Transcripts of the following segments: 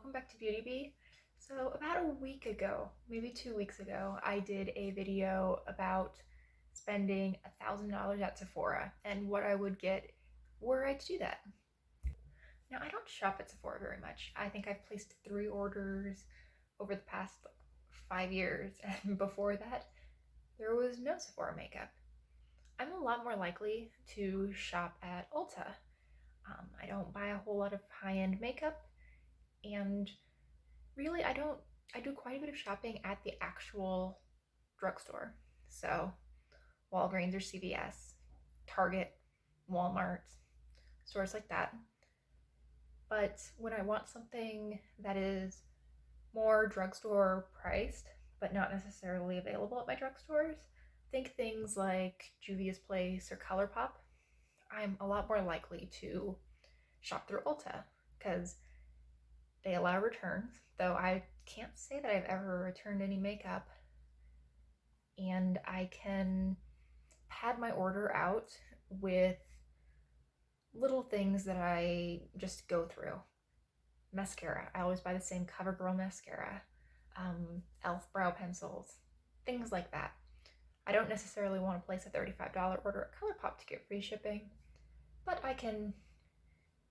welcome back to Beauty Bee. So about a week ago, maybe 2 weeks ago, I did a video about spending $1,000 at Sephora and what I would get were I to do that. Now I don't shop at Sephora very much. I think I've placed 3 orders over the past 5 years, and before that there was no Sephora makeup. I'm a lot more likely to shop at Ulta. I don't buy a whole lot of high-end makeup, and really I do quite a bit of shopping at the actual drugstore. So Walgreens or CVS, Target, Walmart, stores like that. But when I want something that is more drugstore priced, but not necessarily available at my drugstores, think things like Juvia's Place or Colourpop, I'm a lot more likely to shop through Ulta because they allow returns, though I can't say that I've ever returned any makeup, and I can pad my order out with little things that I just go through. Mascara, I always buy the same CoverGirl mascara, e.l.f. brow pencils, things like that. I don't necessarily want to place a $35 order at Colourpop to get free shipping, but I can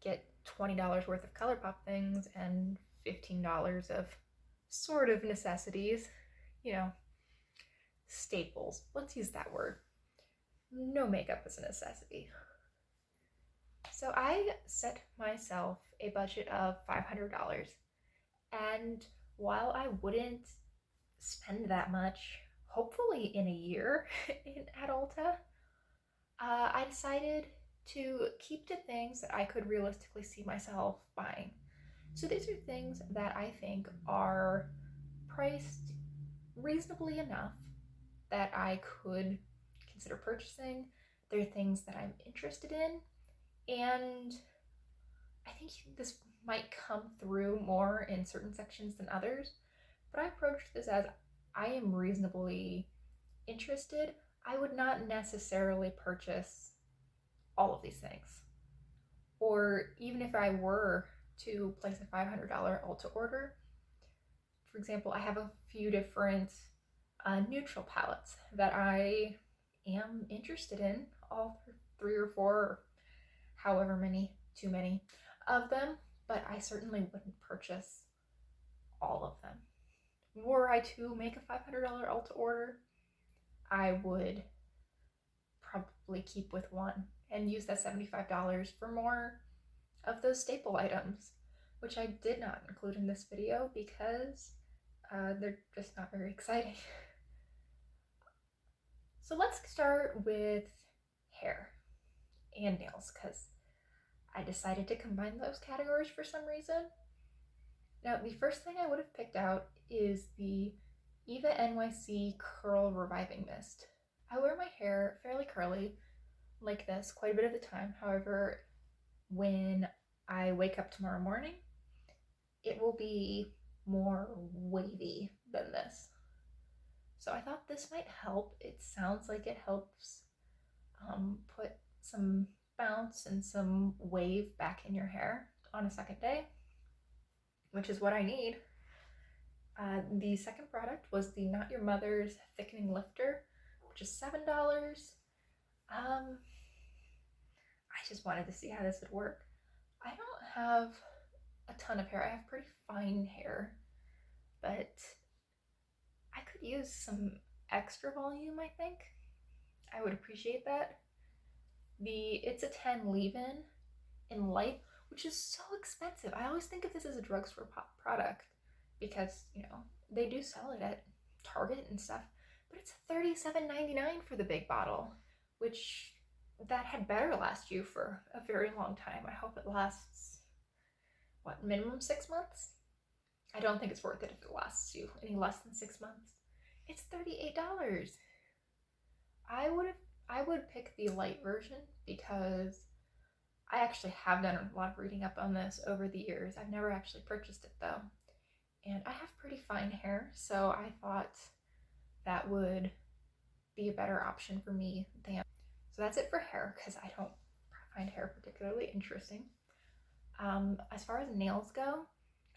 get $20 worth of Colourpop things and $15 of sort of necessities, staples. Let's use that word. No makeup is a necessity. So I set myself a budget of $500, and while I wouldn't spend that much, hopefully in a year at Ulta, I decided to keep to things that I could realistically see myself buying. So these are things that I think are priced reasonably enough that I could consider purchasing. They're things that I'm interested in, and I think this might come through more in certain sections than others, but I approached this as I am reasonably interested. I would not necessarily purchase all of these things. Or even if I were to place a $500 Ulta order, for example, I have a few different neutral palettes that I am interested in, all 3 or 4, or however many, too many of them, but I certainly wouldn't purchase all of them. Were I to make a $500 Ulta order, I would probably keep with one and use that $75 for more of those staple items, which I did not include in this video because they're just not very exciting. So let's start with hair and nails, because I decided to combine those categories for some reason. Now, the first thing I would have picked out is the Eva NYC Curl Reviving Mist. I wear my hair fairly curly, like this, quite a bit of the time. However, when I wake up tomorrow morning, it will be more wavy than this. So I thought this might help. It sounds like it helps put some bounce and some wave back in your hair on a second day, which is what I need. The second product was the Not Your Mother's Thickening Lifter, which is $7. I just wanted to see how this would work. I don't have a ton of hair. I have pretty fine hair, but I could use some extra volume, I think. I would appreciate that. It's a 10 leave-in in light, which is so expensive. I always think of this as a drugstore product because, they do sell it at Target and stuff, but it's $37.99 for the big bottle, which that had better last you for a very long time. I hope it lasts, minimum 6 months? I don't think it's worth it if it lasts you any less than 6 months. It's $38. I would pick the light version because I actually have done a lot of reading up on this over the years. I've never actually purchased it though. And I have pretty fine hair, so I thought that would be a better option for me than. So that's it for hair, because I don't find hair particularly interesting. As far as nails go,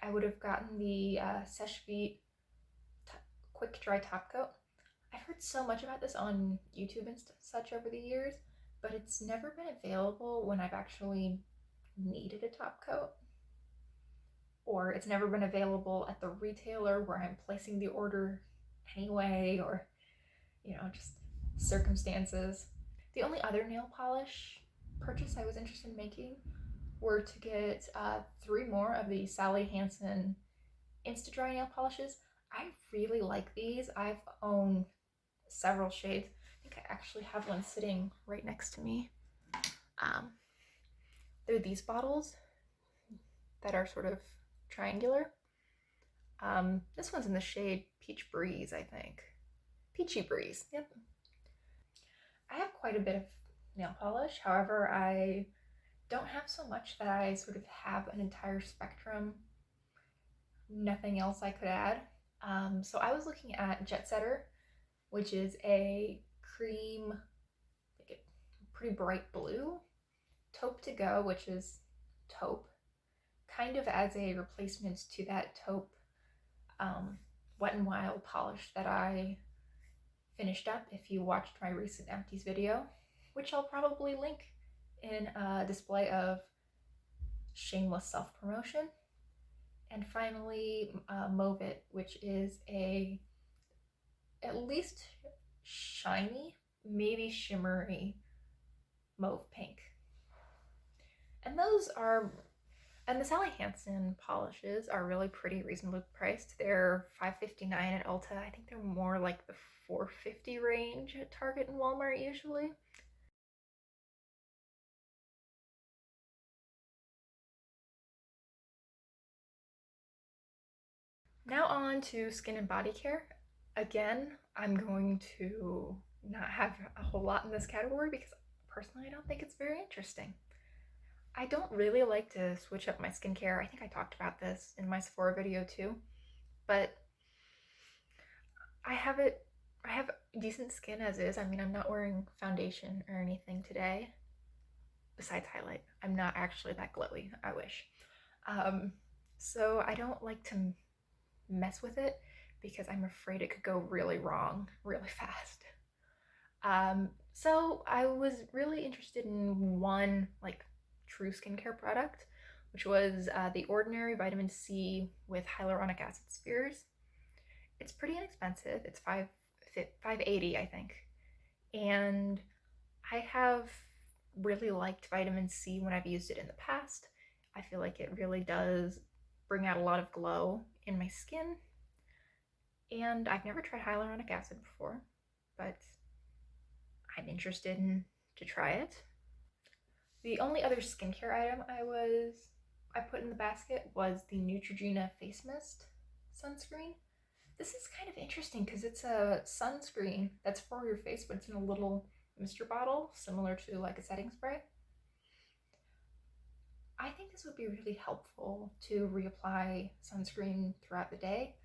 I would have gotten the Seche Vite Quick Dry Top Coat. I've heard so much about this on YouTube and such over the years, but it's never been available when I've actually needed a top coat, or it's never been available at the retailer where I'm placing the order anyway, or just circumstances. The only other nail polish purchase I was interested in making were to get 3 more of the Sally Hansen Insta Dry nail polishes. I really like these. I've owned several shades. I think I actually have one sitting right next to me. They're these bottles that are sort of triangular. This one's in the shade Peach Breeze, I think. Peachy Breeze, yep. I have quite a bit of nail polish. However, I don't have so much that I sort of have an entire spectrum. Nothing else I could add. So I was looking at Jet Setter, which is a cream, like a pretty bright blue. Taupe to Go, which is taupe, kind of as a replacement to that taupe Wet n Wild polish that I finished up if you watched my recent empties video, which I'll probably link in a display of shameless self-promotion. And finally, Mauve It, which is a at least shiny, maybe shimmery mauve pink. And the Sally Hansen polishes are really pretty reasonably priced. They're $5.59 at Ulta. I think they're more like the $4.50 range at Target and Walmart usually. Now on to skin and body care. Again, I'm going to not have a whole lot in this category because personally I don't think it's very interesting. I don't really like to switch up my skincare. I think I talked about this in my Sephora video too, but I have decent skin as is. I mean, I'm not wearing foundation or anything today, besides highlight. I'm not actually that glowy, I wish. So I don't like to mess with it because I'm afraid it could go really wrong really fast. So I was really interested in one like true skincare product, which was the Ordinary Vitamin C with hyaluronic acid spheres. It's pretty inexpensive. It's $5.80, I think. And I have really liked vitamin C when I've used it in the past. I feel like it really does bring out a lot of glow in my skin. And I've never tried hyaluronic acid before, but I'm interested to try it. The only other skincare item I put in the basket was the Neutrogena face mist sunscreen. This is kind of interesting because it's a sunscreen that's for your face, but it's in a little mister bottle, similar to like a setting spray. I think this would be really helpful to reapply sunscreen throughout the day.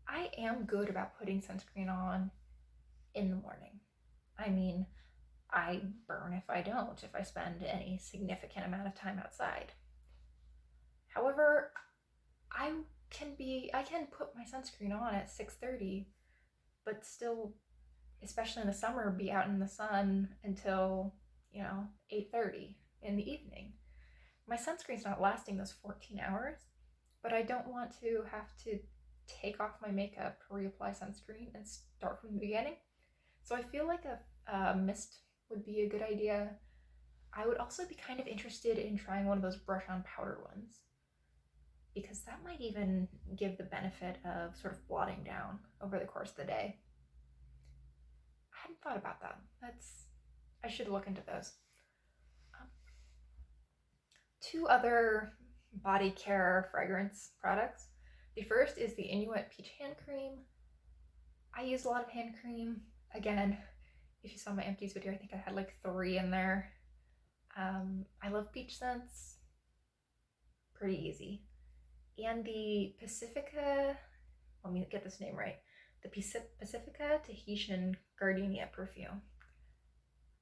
I am good about putting sunscreen on in the morning. I mean, I burn if I don't, if I spend any significant amount of time outside. However, I can put my sunscreen on at 6:30, but still, especially in the summer, be out in the sun until 8:30 in the evening. My sunscreen's not lasting those 14 hours, but I don't want to have to take off my makeup, reapply sunscreen, and start from the beginning. So I feel like a mist would be a good idea. I would also be kind of interested in trying one of those brush on powder ones, because that might even give the benefit of sort of blotting down over the course of the day. I hadn't thought about that. I should look into those. 2 other body care fragrance products. The first is the Inuwet Peach Hand Cream. I use a lot of hand cream. Again, if you saw my empties video, I think I had like 3 in there. I love peach scents. Pretty easy. And the Pacifica, let me get this name right, the Pacifica Tahitian Gardenia perfume.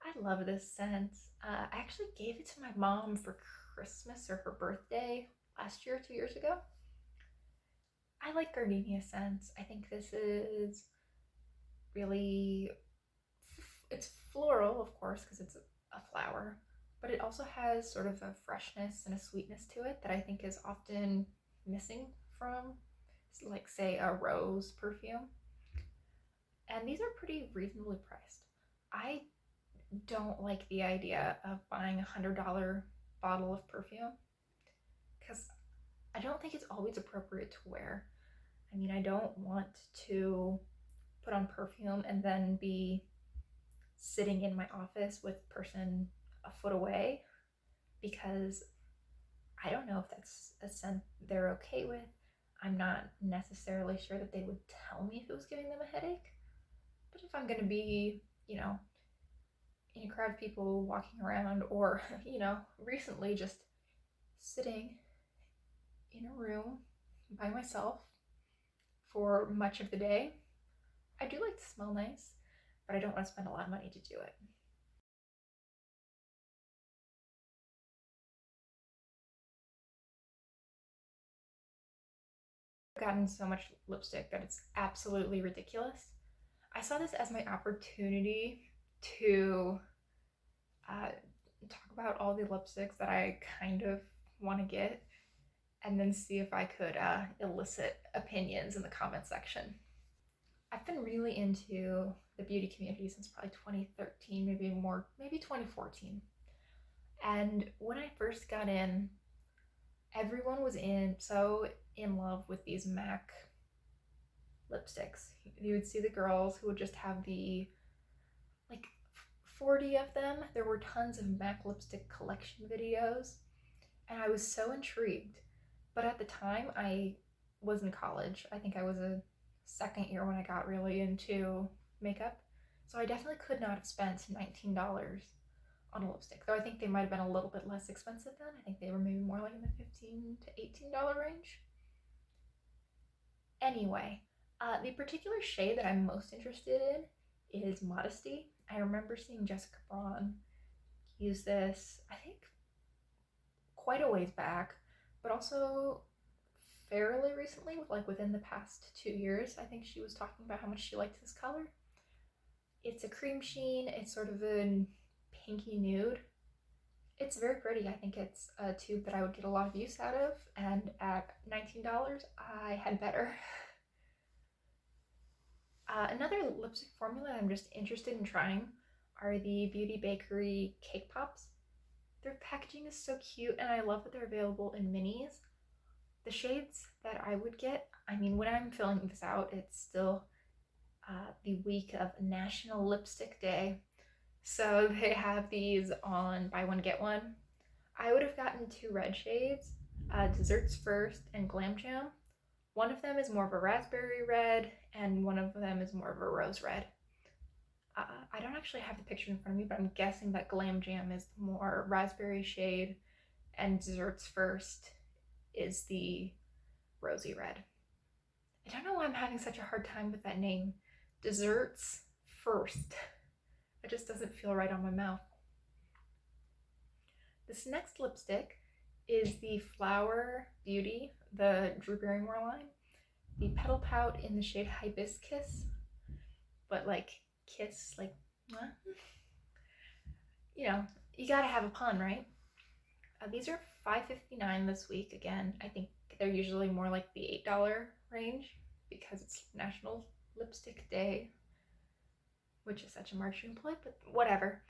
I love this scent. I actually gave it to my mom for Christmas or her birthday last year, 2 years ago. I like Gardenia scents. I think this is really, it's floral, of course, because it's a flower, but it also has sort of a freshness and a sweetness to it that I think is often missing from, like, say, a rose perfume. And these are pretty reasonably priced. I don't like the idea of buying $100 bottle of perfume because I don't think it's always appropriate to wear. I mean, I don't want to put on perfume and then be sitting in my office with person a foot away because I don't know if that's a scent they're okay with. I'm not necessarily sure that they would tell me if it was giving them a headache. But if I'm going to be, in a crowd of people walking around, or, recently just sitting in a room by myself for much of the day, I do like to smell nice, but I don't want to spend a lot of money to do it. I've gotten so much lipstick that it's absolutely ridiculous. I saw this as my opportunity to talk about all the lipsticks that I kind of want to get and then see if I could elicit opinions in the comment section. I've been really into the beauty community since probably 2013, maybe 2014. And when I first got in, everyone was so in love with these MAC lipsticks. You would see the girls who would just have the, like, 40 of them. There were tons of MAC lipstick collection videos, and I was so intrigued. But at the time, I was in college. I think I was a second year when I got really into makeup. So I definitely could not have spent $19 on a lipstick, though I think they might have been a little bit less expensive then. I think they were maybe more like in the $15 to $18 range. Anyway, the particular shade that I'm most interested in is Modesty. I remember seeing Jessica Braun use this, I think, quite a ways back, but also fairly recently, like within the past 2 years. I think she was talking about how much she liked this color. It's a cream sheen. It's sort of a pinky nude. It's very pretty. I think it's a tube that I would get a lot of use out of, and at $19, I had better. Another lipstick formula I'm just interested in trying are the Beauty Bakerie cake pops. Their packaging is so cute, and I love that they're available in minis. The shades that I would get, I mean, when I'm filling this out, it's still the week of National Lipstick Day. So they have these on buy one, get one. I would have gotten 2 red shades, Desserts First and Glam Jam. One of them is more of a raspberry red, and one of them is more of a rose red. I don't actually have the picture in front of me, but I'm guessing that Glam Jam is the more raspberry shade, and Desserts First is the rosy red. I don't know why I'm having such a hard time with that name. Desserts First. It just doesn't feel right on my mouth. This next lipstick is the Flower Beauty, the Drew Barrymore line. The Petal Pout in the shade Hibis-Kiss. But like, kiss, like, you gotta have a pun, right? These are $5.59 this week. Again, I think they're usually more like the $8 range because it's National Lipstick Day, which is such a marketing ploy, but whatever.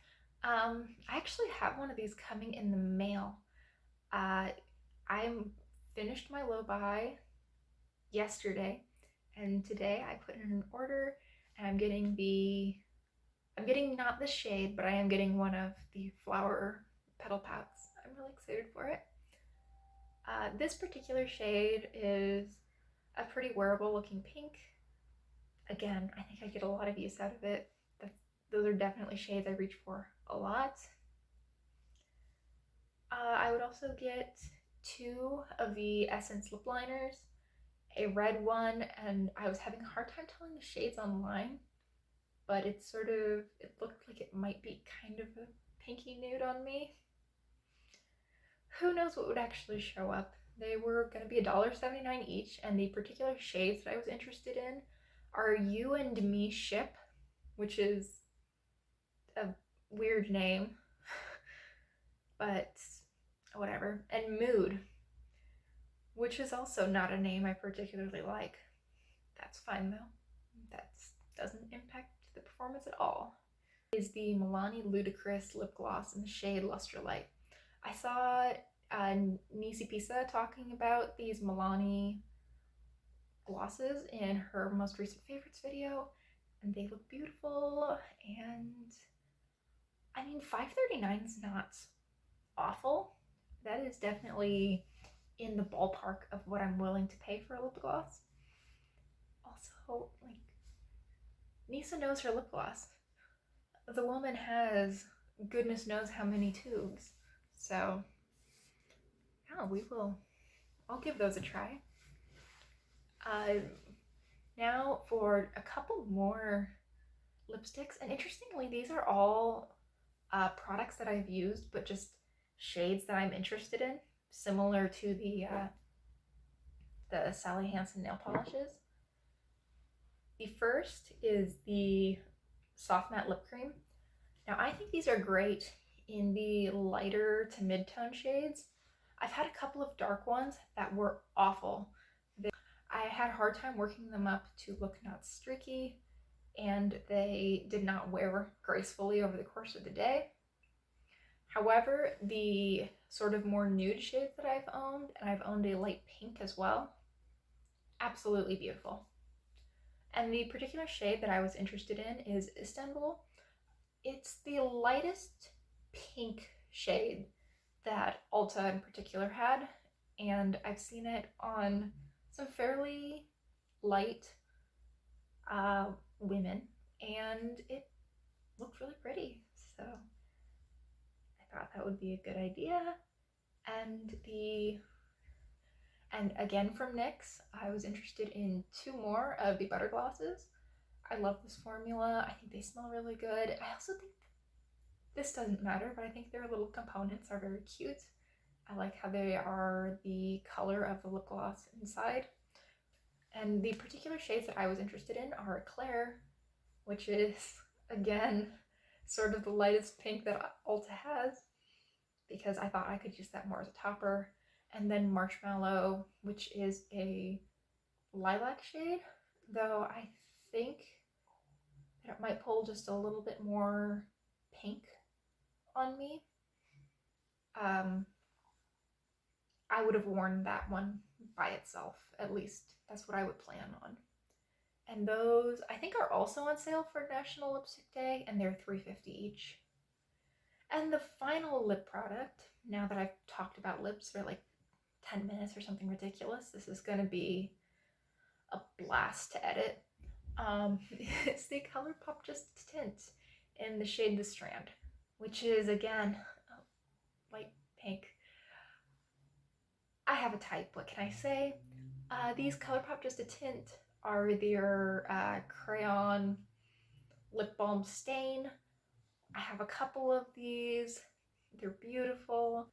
I actually have one of these coming in the mail. I finished my low buy yesterday, and today I put in an order, and I'm getting not the shade, but I am getting one of the Flower Petal Pouts. I'm really excited for it. This particular shade is a pretty wearable looking pink. Again, I think I get a lot of use out of it. Those are definitely shades I reach for a lot. I would also get 2 of the Essence lip liners, a red one, and I was having a hard time telling the shades online, but it looked like it might be kind of a pinky nude on me. Who knows what would actually show up? They were going to be $1.79 each, and the particular shades that I was interested in are You and Me Ship, which is a weird name, but whatever, and Mood, which is also not a name I particularly like. That's fine though. That doesn't impact the performance at all. Is the Milani Ludicrous lip gloss in the shade Luster Light. I saw Nisi Pisa talking about these Milani glosses in her most recent favorites video, and they look beautiful. And I mean, $5.39 is not awful. That is definitely in the ballpark of what I'm willing to pay for a lip gloss. Also, like, Nisa knows her lip gloss. The woman has goodness knows how many tubes. So, yeah, I'll give those a try. Now for a couple more lipsticks, and interestingly, these are all products that I've used, but just shades that I'm interested in, similar to the Sally Hansen nail polishes. The first is the Soft Matte Lip Cream. Now I think these are great in the lighter to mid-tone shades. I've had a couple of dark ones that were awful. I had a hard time working them up to look not streaky, and they did not wear gracefully over the course of the day. However, the sort of more nude shades that I've owned, and I've owned a light pink as well, absolutely beautiful. And the particular shade that I was interested in is Istanbul. It's the lightest pink shade that Ulta in particular had, and I've seen it on some fairly light women, and it looked really pretty, so I thought that would be a good idea. And again from NYX, I was interested in 2 more of the butter glosses. I love this formula. I think they smell really good. I also think this doesn't matter, but I think their little components are very cute. I like how they are the color of the lip gloss inside. And the particular shades that I was interested in are Éclair, which is, again, sort of the lightest pink that Ulta has, because I thought I could use that more as a topper. And then Marshmallow, which is a lilac shade, though I think that it might pull just a little bit more pink on me. I would have worn that one by itself, at least. That's what I would plan on. And those, I think, are also on sale for National Lipstick Day, and they're $3.50 each. And the final lip product, now that I've talked about lips for like 10 minutes or something ridiculous, this is going to be a blast to edit. It's the Colourpop Just Tint in the shade The Strand, which is, again, light pink. I have a type, what can I say? These Colourpop Just a Tint are their crayon lip balm stain. I have a couple of these. They're beautiful.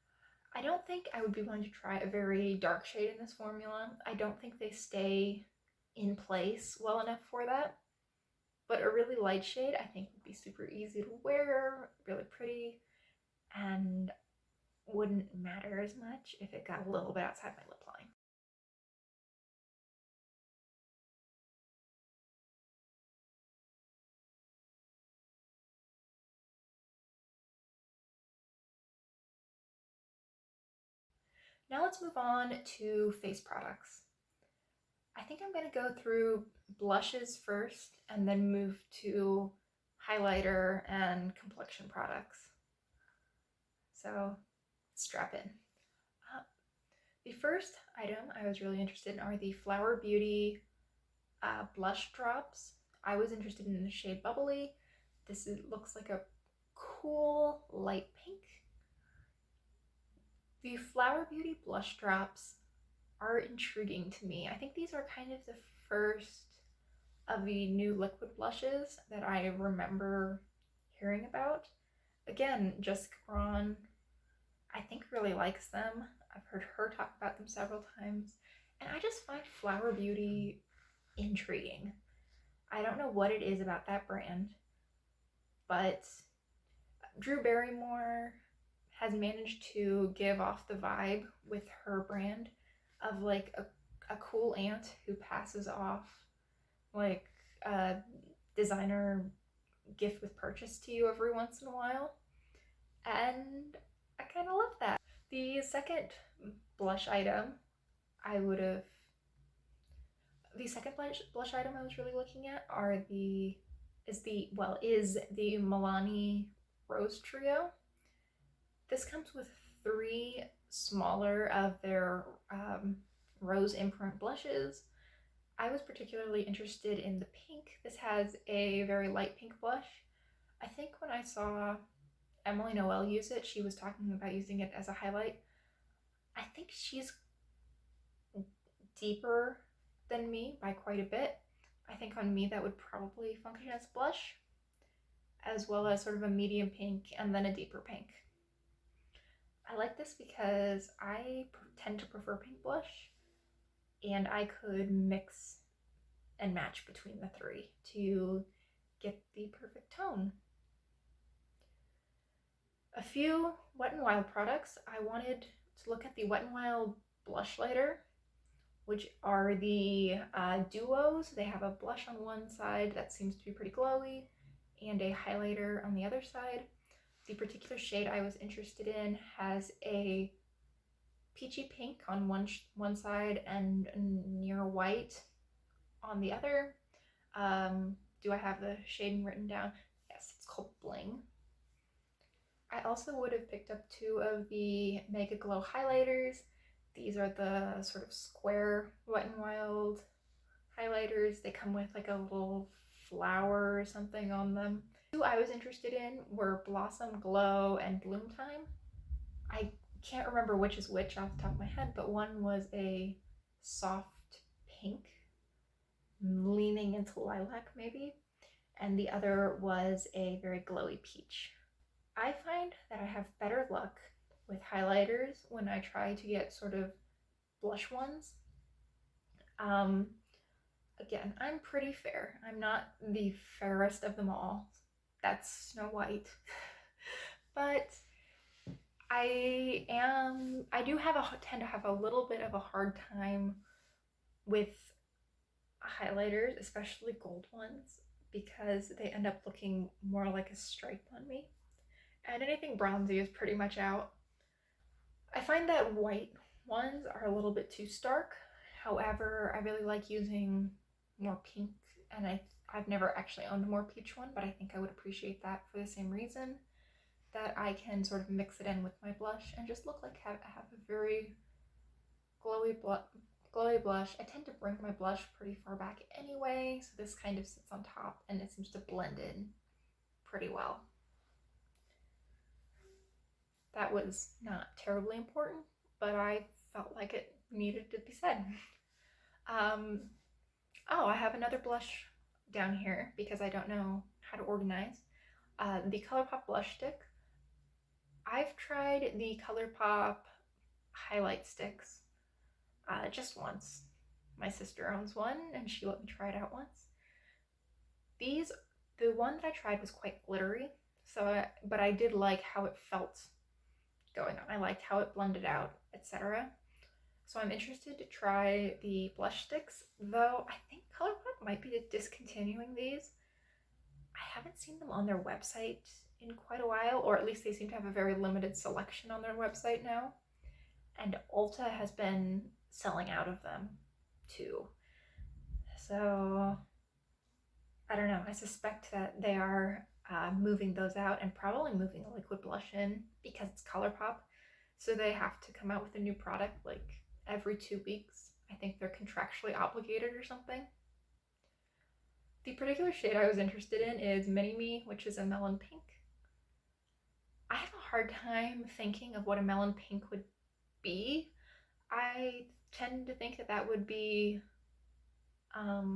I don't think I would be willing to try a very dark shade in this formula. I don't think they stay in place well enough for that. But a really light shade I think would be super easy to wear, really pretty, and wouldn't matter as much if it got a little bit outside my lip line. Now let's move on to face products. I think I'm going to go through blushes first and then move to highlighter and complexion products. So strap in. The first item I was really interested in are the Flower Beauty blush drops. I was interested in the shade Bubbly. Looks like a cool light pink. The Flower Beauty blush drops are intriguing to me. I think these are kind of the first of the new liquid blushes that I remember hearing about. Again, Jessica Braun, I think, really likes them. I've heard her talk about them several times, and I just find Flower Beauty intriguing. I don't know what it is about that brand, but Drew Barrymore has managed to give off the vibe with her brand of like a cool aunt who passes off like a designer gift with purchase to you every once in a while. And I kind of love that. The second blush item the second blush item I was really looking at is the Milani Rose Trio. This comes with 3 smaller of their rose imprint blushes. I was particularly interested in the pink. This has a very light pink blush. I think when I saw Emily Noel use it, she was talking about using it as a highlight. I think she's deeper than me by quite a bit. I think on me that would probably function as blush, as well as sort of a medium pink and then a deeper pink. I like this because I tend to prefer pink blush, and I could mix and match between the 3 to get the perfect tone. A few Wet n Wild products. I wanted to look at the Wet n Wild blush lighter, which are the duos. They have a blush on one side that seems to be pretty glowy and a highlighter on the other side. The particular shade I was interested in has a peachy pink on one side and near white on the other. Do I have the shading written down? Yes, it's called Bling. I also would have picked up 2 of the Mega Glow highlighters. These are the sort of square Wet n Wild highlighters. They come with like a little flower or something on them. 2 I was interested in were Blossom Glow and Bloom Time. I can't remember which is which off the top of my head, but one was a soft pink, leaning into lilac maybe, and the other was a very glowy peach. I find that I have better luck with highlighters when I try to get sort of blush ones. Again, I'm pretty fair. I'm not the fairest of them all. That's Snow White. But I tend to have a little bit of a hard time with highlighters, especially gold ones, because they end up looking more like a stripe on me. And anything bronzy is pretty much out. I find that white ones are a little bit too stark. However, I really like using more pink, and I've never actually owned a more peach one, but I think I would appreciate that for the same reason, that I can sort of mix it in with my blush and just look like I have a very glowy blush. I tend to bring my blush pretty far back anyway, so this kind of sits on top and it seems to blend in pretty well. That was not terribly important, but I felt like it needed to be said. Oh, I have another blush down here because I don't know how to organize. The Colourpop blush stick. I've tried the Colourpop highlight sticks just once. My sister owns one and she let me try it out once. The one that I tried was quite glittery, but I did like how it felt going on. I liked how it blended out, etc. So I'm interested to try the blush sticks, though I think Colourpop might be discontinuing these. I haven't seen them on their website in quite a while, or at least they seem to have a very limited selection on their website now. And Ulta has been selling out of them too. So I don't know, I suspect that they are moving those out and probably moving a liquid blush in because it's Colourpop. So they have to come out with a new product like every 2 weeks. I think they're contractually obligated or something. The particular shade I was interested in is Mini Me, which is a melon pink. I have a hard time thinking of what a melon pink would be. I tend to think that would be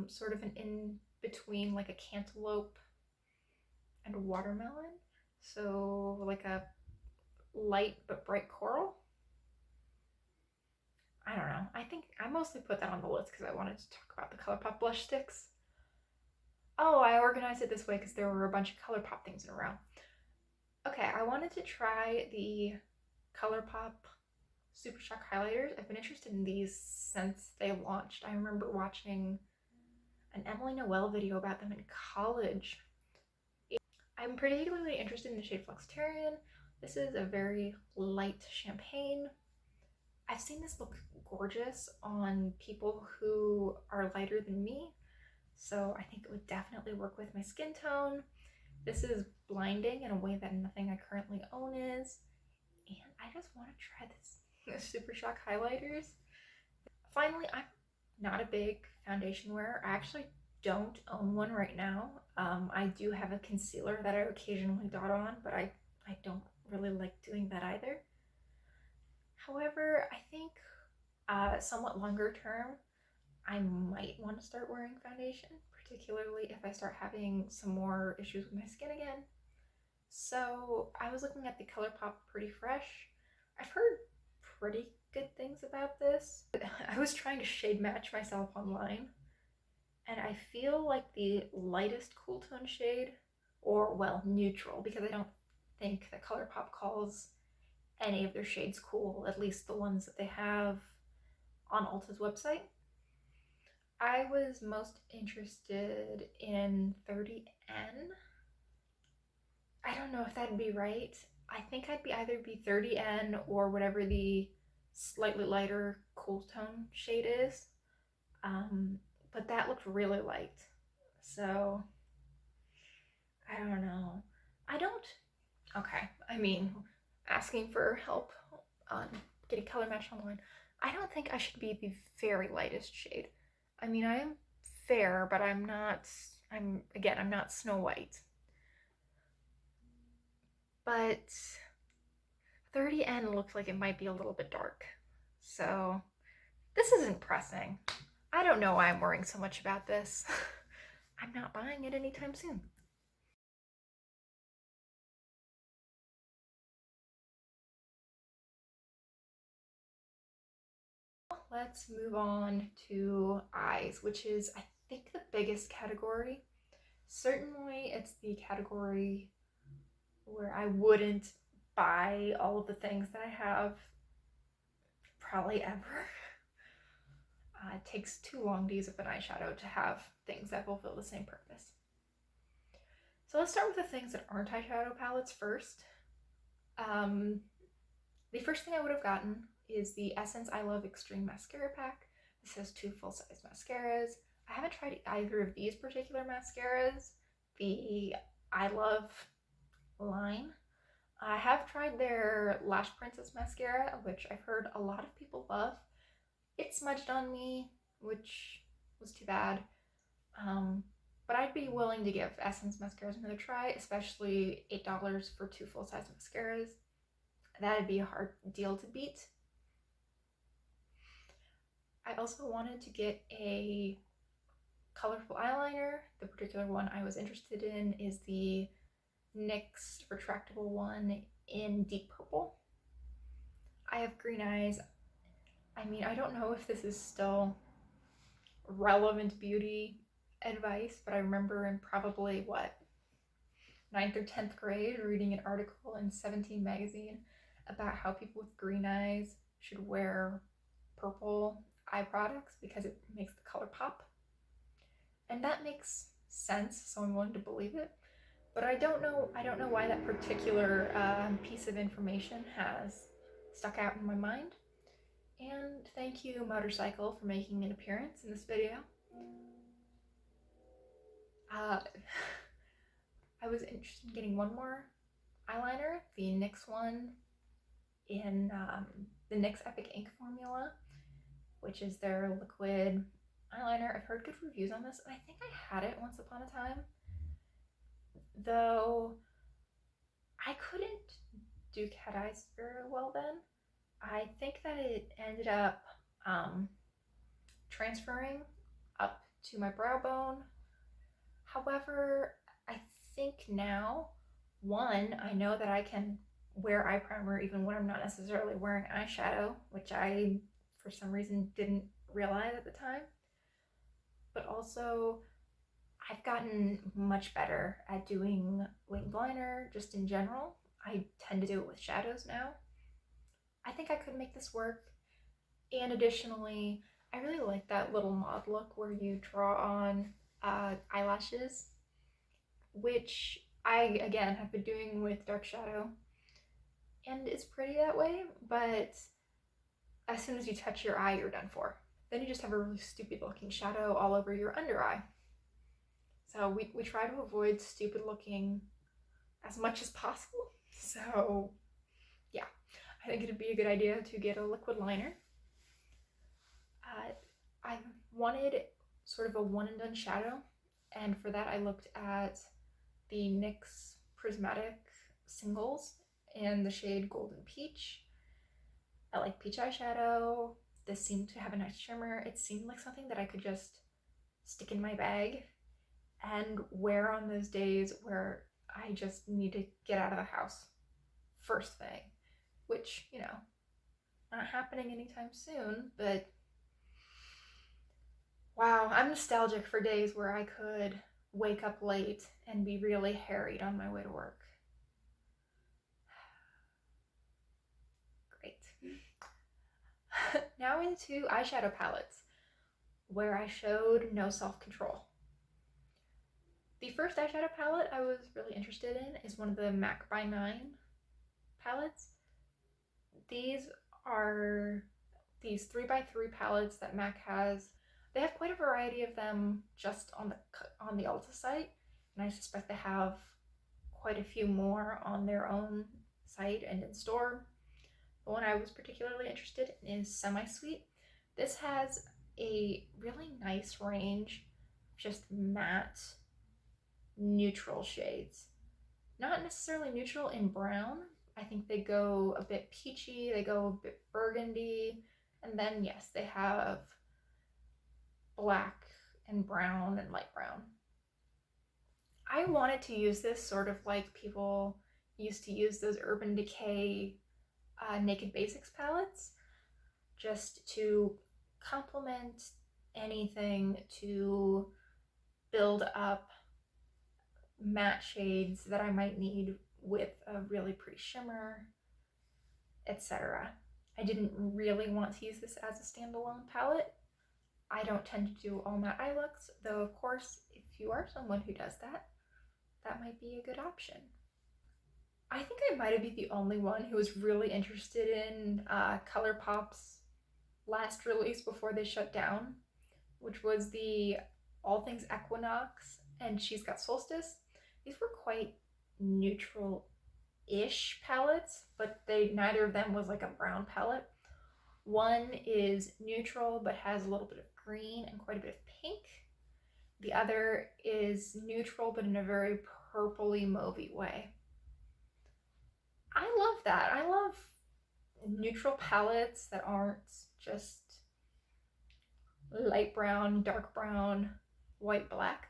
sort of an in-between, like a cantaloupe and a watermelon. So like a light but bright coral. I don't know. I think I mostly put that on the list because I wanted to talk about the Colourpop blush sticks. Oh, I organized it this way because there were a bunch of Colourpop things in a row. Okay, I wanted to try the Colourpop Super Shock highlighters. I've been interested in these since they launched. I remember watching an Emily Noel video about them in college. I'm particularly interested in the shade Flexitarian. This is a very light champagne. I've seen this look gorgeous on people who are lighter than me, so I think it would definitely work with my skin tone. This is blinding in a way that nothing I currently own is, and I just want to try this Super Shock highlighters. Finally, I'm not a big foundation wearer. I actually don't own one right now. I do have a concealer that I occasionally dot on, but I don't really like doing that either. However, I think somewhat longer term, I might want to start wearing foundation, particularly if I start having some more issues with my skin again. So I was looking at the Colourpop Pretty Fresh. I've heard pretty good things about this. I was trying to shade match myself online, and I feel like the lightest cool tone shade, or well, neutral, because I don't think that Colourpop calls any of their shades cool, at least the ones that they have on Ulta's website. I was most interested in 30N. I don't know if that'd be right. I think I'd be either be 30N or whatever the slightly lighter cool tone shade is. But that looked really light. So I don't know. Okay, I mean, asking for help on getting color matched online. I don't think I should be the very lightest shade. I mean, I am fair, but I'm not Snow White. But 30N looks like it might be a little bit dark. So this isn't pressing. I don't know why I'm worrying so much about this. I'm not buying it anytime soon. Let's move on to eyes, which is, I think, the biggest category. Certainly, it's the category where I wouldn't buy all of the things that I have probably ever. It takes too long to use up an eyeshadow to have things that fulfill the same purpose. So let's start with the things that aren't eyeshadow palettes first. The first thing I would have gotten is the Essence I Love Extreme Mascara Pack. This has 2 full-size mascaras. I haven't tried either of these particular mascaras. The I Love line. I have tried their Lash Princess mascara, which I've heard a lot of people love. It smudged on me, which was too bad. But I'd be willing to give Essence mascaras another try, especially $8 for 2 full-size mascaras. That'd be a hard deal to beat. I also wanted to get a colorful eyeliner. The particular one I was interested in is the NYX retractable one in deep purple. I have green eyes. I mean, I don't know if this is still relevant beauty advice, but I remember in probably, 9th or 10th grade reading an article in 17 magazine about how people with green eyes should wear purple eye products because it makes the color pop. And that makes sense, so I'm willing to believe it. But I don't know why that particular piece of information has stuck out in my mind. And thank you, Motorcycle, for making an appearance in this video. I was interested in getting one more eyeliner, the NYX one in the NYX Epic Ink formula, which is their liquid eyeliner. I've heard good reviews on this, and I think I had it once upon a time, though I couldn't do cat eyes very well then. I think that it ended up transferring up to my brow bone. However, I think now, one, I know that I can wear eye primer even when I'm not necessarily wearing eyeshadow, which I for some reason didn't realize at the time. But also, I've gotten much better at doing winged liner just in general. I tend to do it with shadows now. I think I could make this work. And additionally, I really like that little mod look where you draw on eyelashes, which I, again, have been doing with dark shadow. And it's pretty that way, but as soon as you touch your eye, you're done for. Then you just have a really stupid looking shadow all over your under eye. So we try to avoid stupid looking as much as possible. So yeah, I think it'd be a good idea to get a liquid liner. I wanted sort of a one and done shadow, and for that I looked at the NYX Prismatic Singles in the shade Golden Peach. I like peach eyeshadow. This seemed to have a nice shimmer. It seemed like something that I could just stick in my bag and wear on those days where I just need to get out of the house first thing, which, you know, not happening anytime soon, but wow, I'm nostalgic for days where I could wake up late and be really harried on my way to work. Great. Now into eyeshadow palettes, where I showed no self-control. The first eyeshadow palette I was really interested in is one of the MAC by 9 palettes. These are these 3x3 palettes that MAC has. They have quite a variety of them just on the Ulta site, and I suspect they have quite a few more on their own site and in store. The one I was particularly interested in is Semi-Sweet. This has a really nice range of just matte, neutral shades. Not necessarily neutral in brown. I think they go a bit peachy, they go a bit burgundy, and then yes, they have black and brown and light brown. I wanted to use this sort of like people used to use those Urban Decay Naked Basics palettes, just to complement anything to build up matte shades that I might need with a really pretty shimmer, etc. I didn't really want to use this as a standalone palette. I don't tend to do all matte eye looks, though of course, if you are someone who does that, that might be a good option. I think I might have been the only one who was really interested in Colourpop's last release before they shut down, which was the All Things Equinox and She's Got Solstice. These were quite neutral-ish palettes, but neither of them was like a brown palette. One is neutral but has a little bit of green and quite a bit of pink. The other is neutral but in a very purpley mauvey way. I love that. I love neutral palettes that aren't just light brown, dark brown, white, black.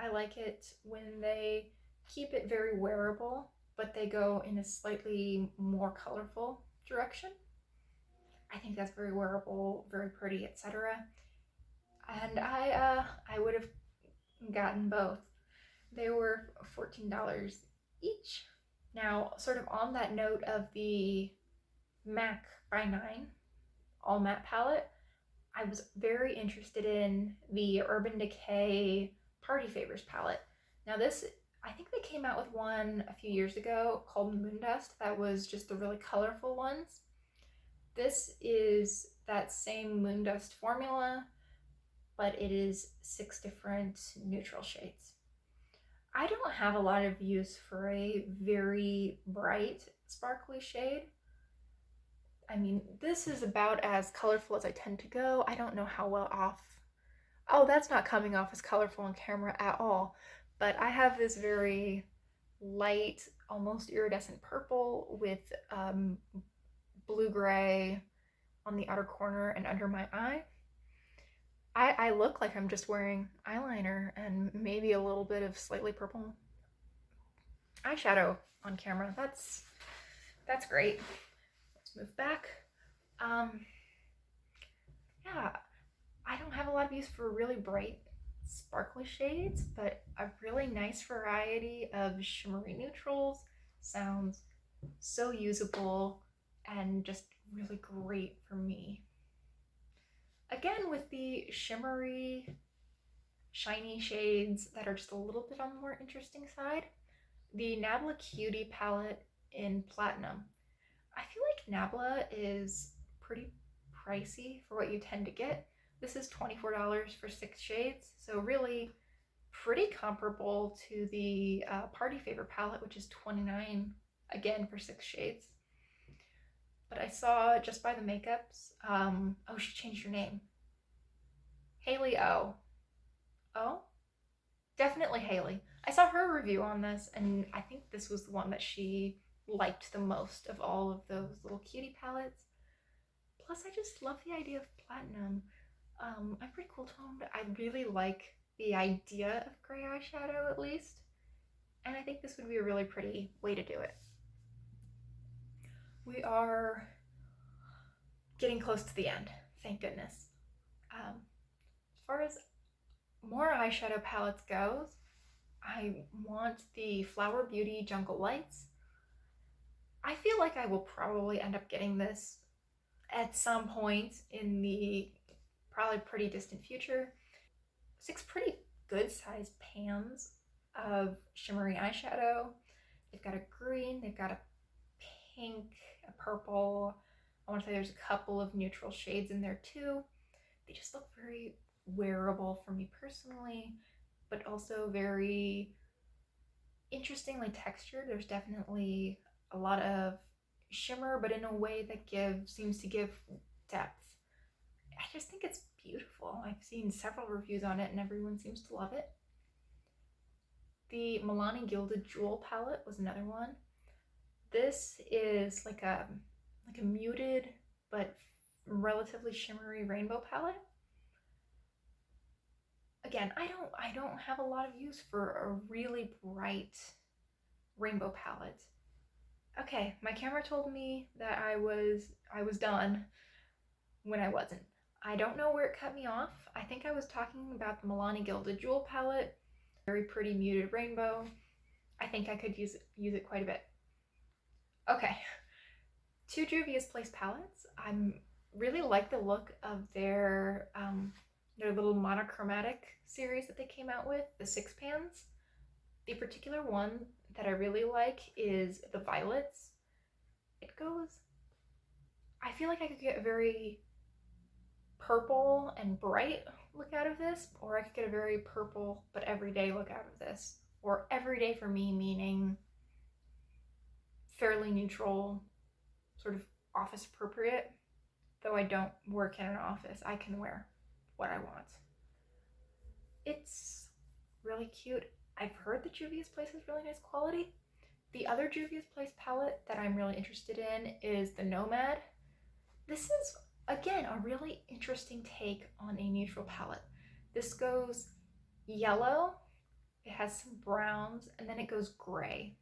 I like it when they keep it very wearable, but they go in a slightly more colorful direction. I think that's very wearable, very pretty, etc. And I would have gotten both. They were $14 each. Now, sort of on that note of the MAC by 9 all matte palette, I was very interested in the Urban Decay Party Favors palette. Now this, I think they came out with one a few years ago called Moondust that was just the really colorful ones. This is that same Moondust formula, but it is 6 different neutral shades. I don't have a lot of use for a very bright, sparkly shade. I mean, this is about as colorful as I tend to go. I don't know how well off. Oh, that's not coming off as colorful on camera at all. But I have this very light, almost iridescent purple with blue-gray on the outer corner and under my eye. I look like I'm just wearing eyeliner and maybe a little bit of slightly purple eyeshadow on camera. That's great. Let's move back. yeah, I don't have a lot of use for really bright, sparkly shades, but a really nice variety of shimmery neutrals sounds so usable and just really great for me. Again, with the shimmery, shiny shades that are just a little bit on the more interesting side, the Nabla Cutie palette in Platinum. I feel like Nabla is pretty pricey for what you tend to get. This is $24 for 6 shades, so really pretty comparable to the Party Favor palette, which is $29 again for 6 shades. But I saw just by the makeups, oh, she changed her name. Haley O. Oh? Definitely Haley. I saw her review on this, and I think this was the one that she liked the most of all of those little cutie palettes. Plus, I just love the idea of platinum. I'm pretty cool toned. I really like the idea of gray eyeshadow, at least. And I think this would be a really pretty way to do it. We are getting close to the end, thank goodness. As far as more eyeshadow palettes goes, I want the Flower Beauty Jungle Lights. I feel like I will probably end up getting this at some point in the probably pretty distant future. 6 pretty good sized pans of shimmery eyeshadow. They've got a green, they've got a pink, a purple. I want to say there's a couple of neutral shades in there too. They just look very wearable for me personally, but also very interestingly textured. There's definitely a lot of shimmer, but in a way that seems to give depth. I just think it's beautiful. I've seen several reviews on it and everyone seems to love it. The Milani Gilded Jewel palette was another one. This is like a muted but relatively shimmery rainbow palette. Again, I don't have a lot of use for a really bright rainbow palette. Okay, my camera told me that I was done when I wasn't. I don't know where it cut me off. I think I was talking about the Milani Gilded Jewel palette. Very pretty muted rainbow. I think I could use it quite a bit. Okay, 2 Juvia's Place palettes. I really like the look of their little monochromatic series that they came out with, the 6 pans. The particular one that I really like is the Violets. I feel like I could get a very purple and bright look out of this, or I could get a very purple but everyday look out of this. Or everyday for me meaning fairly neutral, sort of office appropriate. Though I don't work in an office, I can wear what I want. It's really cute. I've heard that Juvia's Place is really nice quality. The other Juvia's Place palette that I'm really interested in is the Nomad. This is, again, a really interesting take on a neutral palette. This goes yellow, it has some browns, and then it goes gray.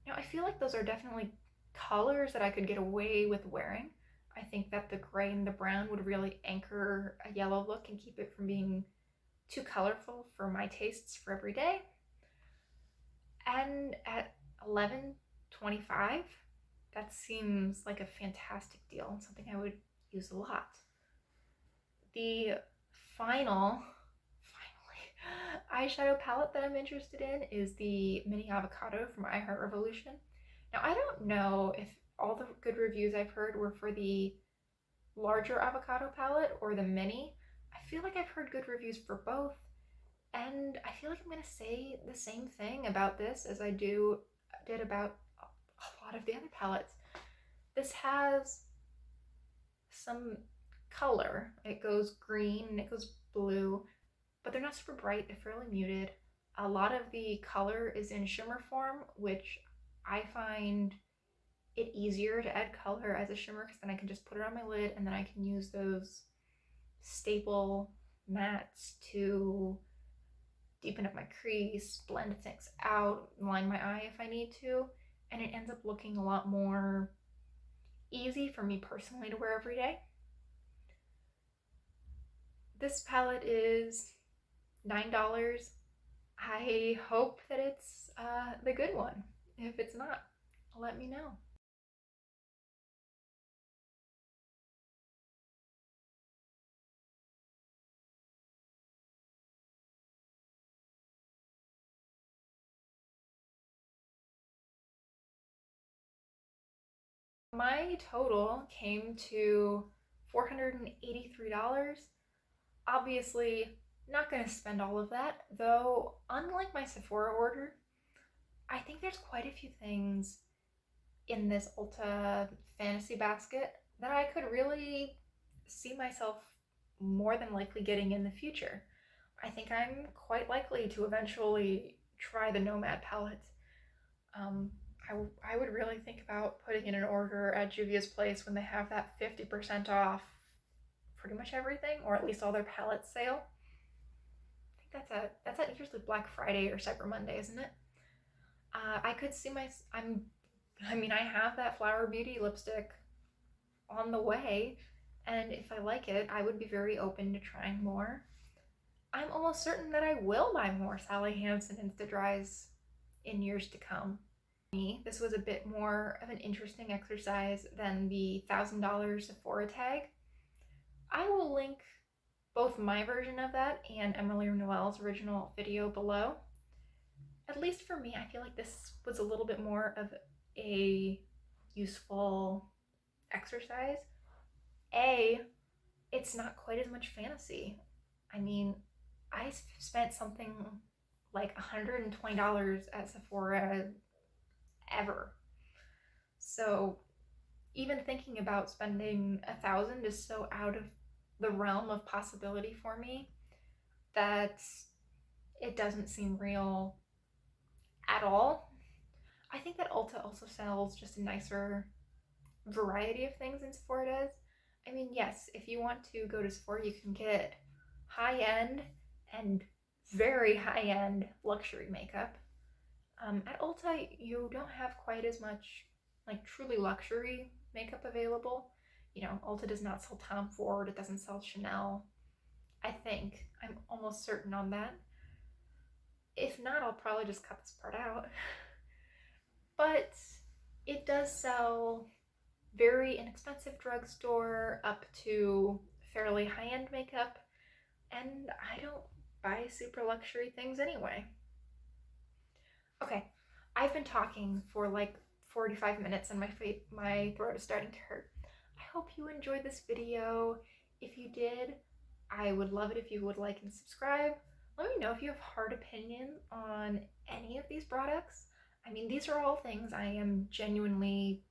Now, I feel like those are definitely colors that I could get away with wearing. I think that the gray and the brown would really anchor a yellow look and keep it from being too colorful for my tastes for every day. And at $11.25, that seems like a fantastic deal and something I would use a lot. The finally, eyeshadow palette that I'm interested in is the Mini Avocado from I Heart Revolution. Now, I don't know if all the good reviews I've heard were for the larger avocado palette or the mini. I feel like I've heard good reviews for both, and I feel like I'm going to say the same thing about this as I did about a lot of the other palettes. This has some color. It goes green and it goes blue, but they're not super bright. They're fairly muted. A lot of the color is in shimmer form, which I find it easier to add color as a shimmer because then I can just put it on my lid and then I can use those staple mattes to deepen up my crease, blend things out, line my eye if I need to, and it ends up looking a lot more easy for me personally to wear every day. This palette is $9. I hope that it's the good one. If it's not, let me know. My total came to $483. Obviously, not going to spend all of that, though unlike my Sephora order, I think there's quite a few things in this Ulta fantasy basket that I could really see myself more than likely getting in the future. I think I'm quite likely to eventually try the Nomad palette. Um, I would really think about putting in an order at Juvia's Place when they have that 50% off pretty much everything, or at least all their palette sale. I think that's at usually Black Friday or Cyber Monday, isn't it? I could see I mean, I have that Flower Beauty lipstick on the way, and if I like it, I would be very open to trying more. I'm almost certain that I will buy more Sally Hansen Insta Dries in years to come. This was a bit more of an interesting exercise than the $1,000 Sephora tag. I will link both my version of that and Emily Noel's original video below. At least for me, I feel like this was a little bit more of a useful exercise. It's not quite as much fantasy. I mean, I spent something like $120 at Sephora ever. So even thinking about spending $1,000 is so out of the realm of possibility for me that it doesn't seem real at all. I think that Ulta also sells just a nicer variety of things than Sephora does. I mean, yes, if you want to go to Sephora, you can get high-end and very high-end luxury makeup. At Ulta, you don't have quite as much like truly luxury makeup available. You know, Ulta does not sell Tom Ford, it doesn't sell Chanel. I think. I'm almost certain on that. If not, I'll probably just cut this part out. But it does sell very inexpensive drugstore up to fairly high-end makeup, and I don't buy super luxury things anyway. Okay, I've been talking for like 45 minutes and my throat is starting to hurt. I hope you enjoyed this video. If you did, I would love it if you would like and subscribe. Let me know if you have hard opinion on any of these products. I mean, these are all things I am genuinely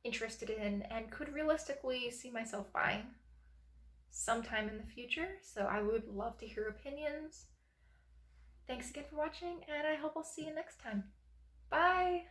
interested in and could realistically see myself buying sometime in the future, so I would love to hear opinions. Thanks again for watching, and I hope I'll see you next time. Bye!